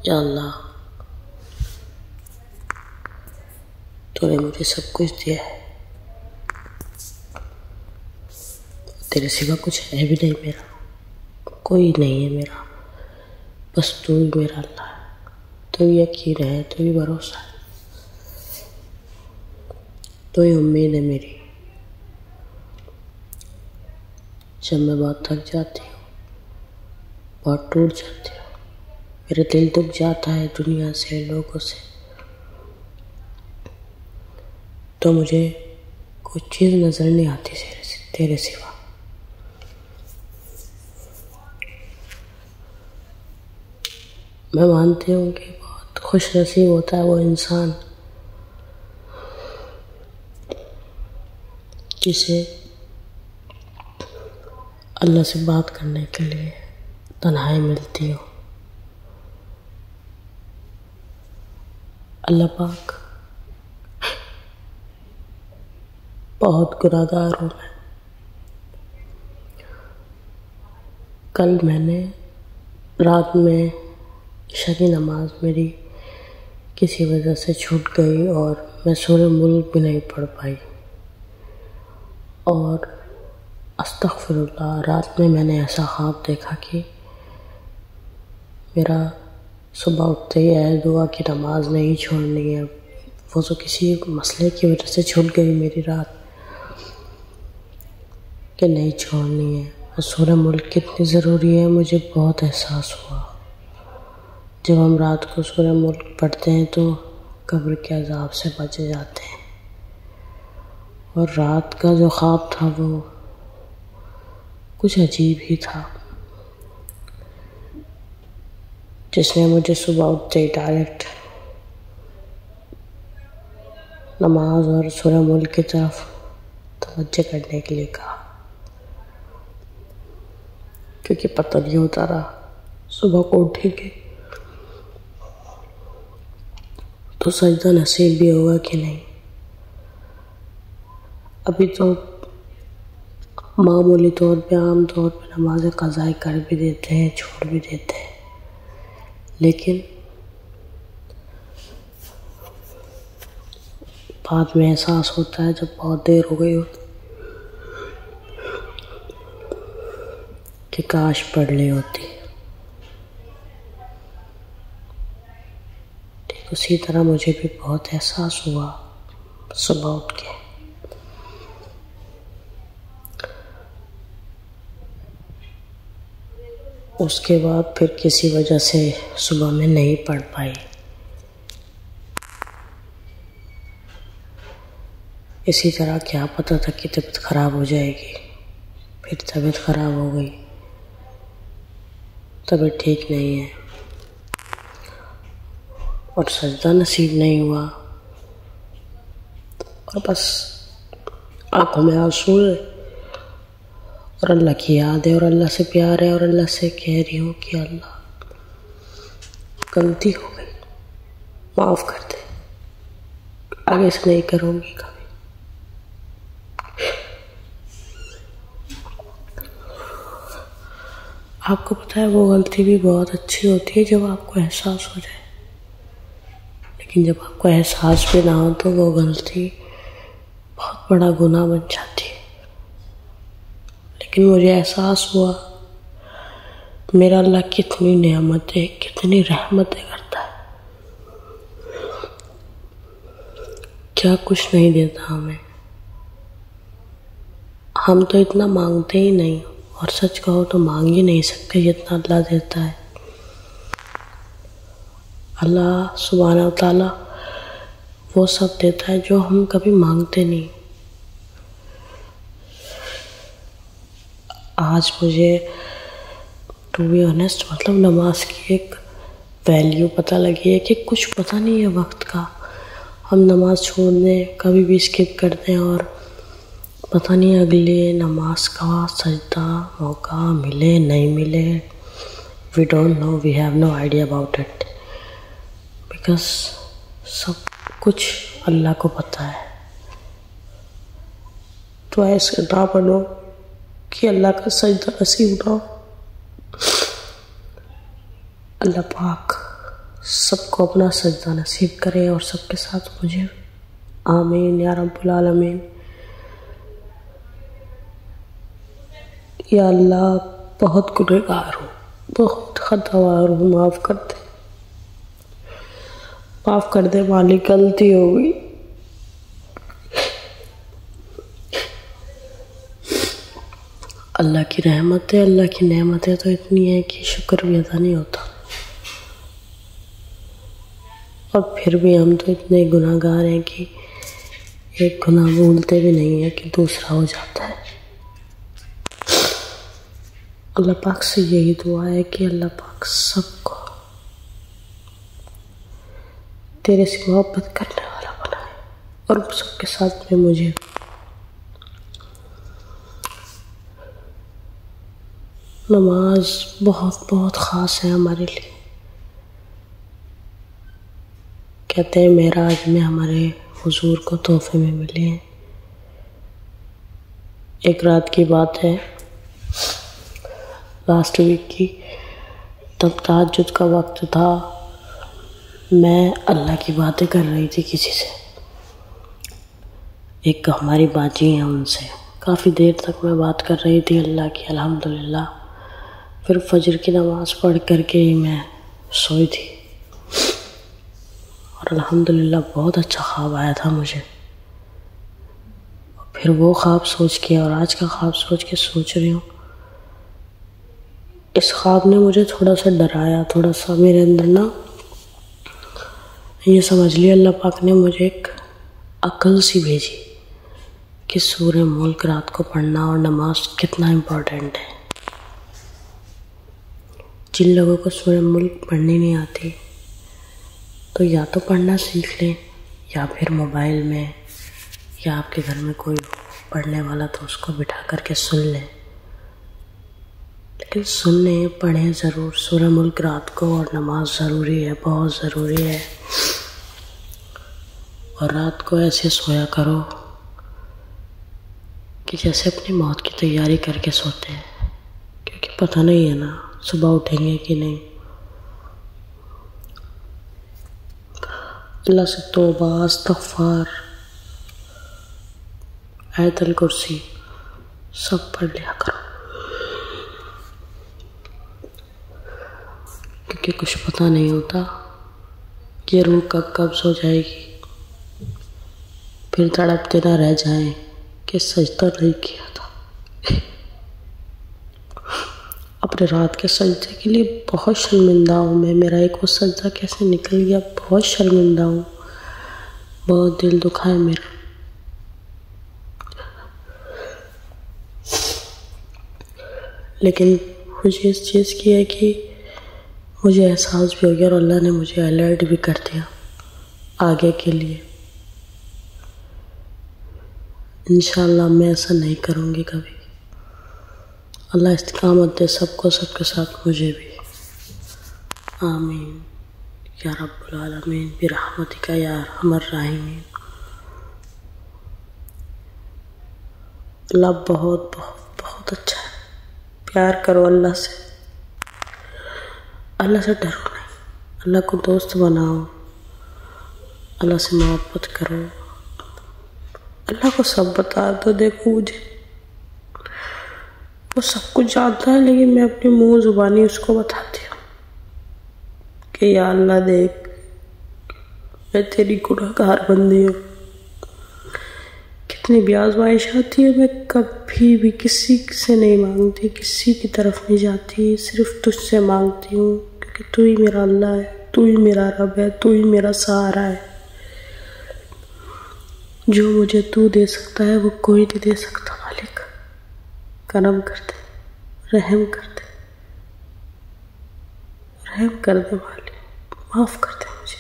या अल्लाह, तूने मुझे सब कुछ दिया है, तेरे सिवा कुछ है भी नहीं मेरा, कोई नहीं है मेरा, बस तू ही मेरा अल्लाह है। तू ही यकीन है, तू ही भरोसा है, तू ही उम्मीद है मेरी। जब मैं बहुत थक जाती हूँ, बहुत टूट जाती हूँ, मेरा दिल दुख जाता है दुनिया से, लोगों से, तो मुझे कुछ चीज़ नज़र नहीं आती तेरे सिवा। मैं मानती हूँ कि बहुत खुश नसीब होता है वो इंसान जिसे अल्लाह से बात करने के लिए तन्हाई मिलती हो। अल्लाह पाक, बहुत गुनाहगार हूँ मैं। कल मैंने रात में इशा की नमाज मेरी किसी वजह से छूट गई और मैं सूरह मुल्क भी नहीं पढ़ पाई। और अस्तग़फिरुल्लाह, रात में मैंने ऐसा ख्वाब देखा कि मेरा सुबह उठते ही है दुआ की नमाज नहीं छोड़नी है। वो तो किसी मसले की वजह से छूट गई मेरी रात कि नहीं छोड़नी है। और सूरह मुल्क कितनी ज़रूरी है मुझे बहुत एहसास हुआ। जब हम रात को सूरह मुल्क पढ़ते हैं तो कब्र के अज़ाब से बच जाते हैं। और रात का जो ख्वाब था वो कुछ अजीब ही था, जिसने मुझे सुबह उठते ही डायरेक्ट नमाज और सूरह मुल्क की तरफ तवज्जो करने के लिए कहा, क्योंकि पता नहीं होता रहा सुबह को उठेंगे तो सजदा नसीब भी होगा कि नहीं। अभी तो मामूली तौर पे, आम तौर पे नमाज़ क़ज़ा कर भी देते हैं, छोड़ भी देते हैं, लेकिन बाद में एहसास होता है जब बहुत देर हो गई हो कि काश पढ़ ली होती। ठीक उसी तरह मुझे भी बहुत एहसास हुआ सुबह उठ के। उसके बाद फिर किसी वजह से सुबह में नहीं पढ़ पाई। इसी तरह क्या पता था कि तबीयत ख़राब हो जाएगी, फिर तबीयत ख़राब हो गई, तबीयत ठीक नहीं है और सजदा नसीब नहीं हुआ और बस आंखों में आंसू है और अल्लाह की याद है और अल्लाह से प्यार है और अल्लाह से कह रही हूँ कि अल्लाह, गलती हो गई, माफ़ कर दे, आगे से नहीं करूँगी कभी। आपको पता है वो गलती भी बहुत अच्छी होती है जब आपको एहसास हो जाए, लेकिन जब आपको एहसास भी ना हो तो वो गलती बहुत बड़ा गुनाह बन जाती है। लेकिन मुझे एहसास हुआ मेरा अल्लाह कितनी नेमतें, कितनी रहमतें करता है, क्या कुछ नहीं देता हमें। हम तो इतना मांगते ही नहीं, और सच कहो तो मांग ही नहीं सकते जितना अल्लाह देता है। अल्लाह सुब्हानहू व तआला वो सब देता है जो हम कभी मांगते नहीं। आज मुझे टू बी ऑनेस्ट मतलब नमाज की एक वैल्यू पता लगी है कि कुछ पता नहीं है वक्त का। हम नमाज छोड़ दें, कभी भी स्किप कर दें और पता नहीं अगले नमाज का सजदा मौका मिले नहीं मिले। We don't know, we have no idea about it, because सब कुछ अल्लाह को पता है। तो ऐसे ना बनो कि अल्लाह का सजदा नसीब ना हो। अल्लाह पाक सबको अपना सजदा नसीब करे और सबके साथ मुझे। आमीन या रब्बुल आलमीन। या अल्लाह, बहुत गुनहगार हूँ, बहुत खतावार हूँ, माफ़ कर दे मालिक, गलती हो गई। अल्लाह की रहमत है, अल्लाह की नेमतें तो इतनी है कि शुक्र भी अदा नहीं होता। और फिर भी हम तो इतने गुनाहगार हैं कि एक गुनाह भूलते भी नहीं है कि दूसरा हो जाता है। अल्लाह पाक से यही दुआ है कि अल्लाह पाक सबको तेरे से मोहब्बत करने वाला बनाए और सबके साथ में मुझे। नमाज बहुत बहुत ख़ास है हमारे लिए। कहते हैं मेराज में हमारे हुजूर को तोहफे में मिले हैं। एक रात की बात है, लास्ट वीक की, तब तहज्जुद का वक्त था। मैं अल्लाह की बातें कर रही थी किसी से, एक हमारी बाजी हैं, उनसे काफ़ी देर तक मैं बात कर रही थी अल्लाह की, अल्हम्दुलिल्लाह। फिर फजर की नमाज़ पढ़ करके ही मैं सोई थी और अल्हम्दुलिल्लाह बहुत अच्छा ख्वाब आया था मुझे। फिर वो ख्वाब सोच के और आज का ख्वाब सोच के सोच रही हूँ, इस ख्वाब ने मुझे थोड़ा सा डराया, थोड़ा सा मेरे अंदर ना ये समझ लिया अल्लाह पाक ने मुझे एक अक्ल सी भेजी कि सूरह मुल्क रात को पढ़ना और नमाज कितना इम्पोर्टेंट है। जिन लोगों को सूरह मुल्क पढ़नी नहीं आती तो या तो पढ़ना सीख लें या फिर मोबाइल में या आपके घर में कोई पढ़ने वाला तो उसको बिठा करके सुन लें। लेकिन सुनने पढ़ें ज़रूर सूरह मुल्क रात को, और नमाज ज़रूरी है, बहुत ज़रूरी है। और रात को ऐसे सोया करो कि जैसे अपनी मौत की तैयारी करके सोते हैं, क्योंकि पता नहीं है ना सुबह उठेंगे कि नहीं। अल्लाह से तौबा, इस्तग़फ़ार, आयतुल कुर्सी सब पढ़ लिया करो, क्योंकि कुछ पता नहीं होता कि रूह कब कब्ज़ हो जाएगी। फिर तड़पते ना रह जाएं कि सजदा नहीं किया था। अपने रात के सजदे के लिए बहुत शर्मिंदा हूँ मैं। मेरा एक वो सजदा कैसे निकल गया, बहुत शर्मिंदा हूँ, बहुत दिल दुखा है मेरा। लेकिन मुझे इस चीज़ की है कि मुझे एहसास भी हो गया और अल्लाह ने मुझे अलर्ट भी कर दिया आगे के लिए। इंशाअल्लाह मैं ऐसा नहीं करूँगी कभी। अल्लाह इस्तिकामत दे सबको, सबके साथ मुझे भी। आमीन या रब्बुल आलमीन बिरहमतिका या अरहमर राहिमीन। अल्लाह बहुत बहुत बहुत अच्छा है। प्यार करो अल्लाह से, अल्लाह से डरो नहीं, अल्लाह को दोस्त बनाओ, अल्लाह से मोहब्बत करो। अल्लाह को सब बता दो। देखो मुझे वो सब कुछ जानता है, लेकिन मैं अपने मुंह जुबानी उसको बताती हूँ कि या अल्लाह देख, मैं तेरी गुनहगार बंदी हूँ। कितनी भी आजमाइश आती है, मैं कभी भी किसी से नहीं मांगती, किसी की तरफ नहीं जाती, सिर्फ तुझसे मांगती हूँ, क्योंकि तू ही मेरा अल्लाह है, तू ही मेरा रब है, तू ही मेरा सहारा है। जो मुझे तू दे सकता है वो कोई नहीं दे सकता। मालिक करम कर दे, रहम कर दे, रहम कर दे मालिक, माफ़ कर दे मुझे।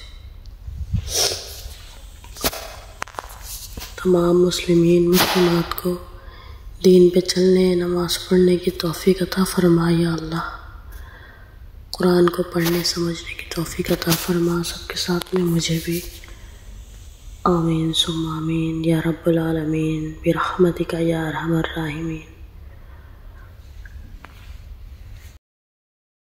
तमाम मुस्लिमीन मुस्लिमात को दीन पे चलने, नमाज़ पढ़ने की तौफीक अता फरमा या अल्लाह। कुरान को पढ़ने समझने की तौफीक अता फरमा सबके साथ में मुझे भी। आमीन सुम्मा आमीन या रब्बुल आलमीन बिरहमतिका या अरहमर राहिमीन।